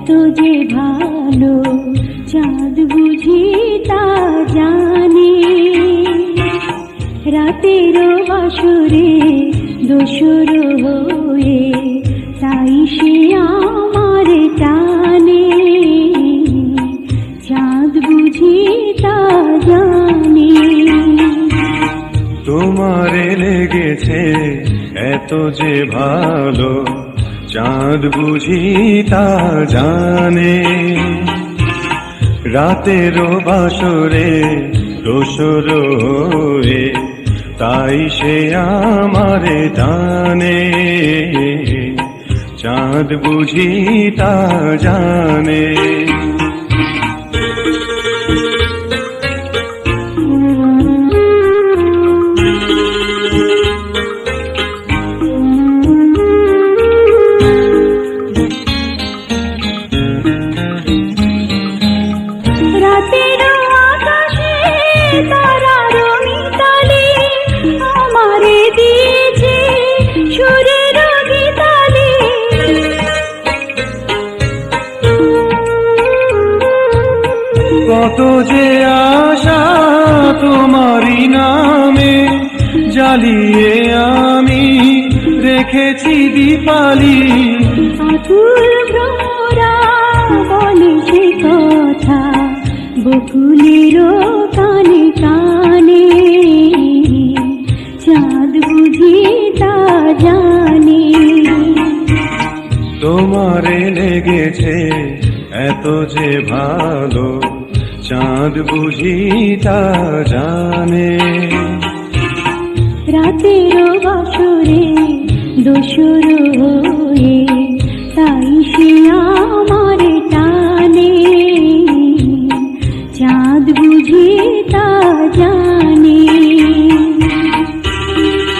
এত যে ভালো চাঁদ বুঝি তা জানে। রাতের বাসরে দোসর হয়ে তাই সে আমার টানে। চাঁদ বুঝি তা জানে। তোমারে লেগেছে এত যে ভালো চাঁদ বুঝি তা জানে। রাতের বাসরে দোসর হয়ে তাই সে আমারে টানে। চাঁদ বুঝি তা জানে। রাতের আকাশে তারার মিতালি আমারে দিয়েছে সুরের গীতালি। কত যে আশা তোমারই নামে জ্বালিয়ে আমি রেখেছি দীপালি। আকুল ভ্রমরা বলে সে কথা বকুলের কানে কানে। চাঁদ বুঝি তা জানে। তোমারে লেগেছে এত যে ভালো চাঁদ বুঝি তা জানে। রাতের বাসরে দোসর হয়ে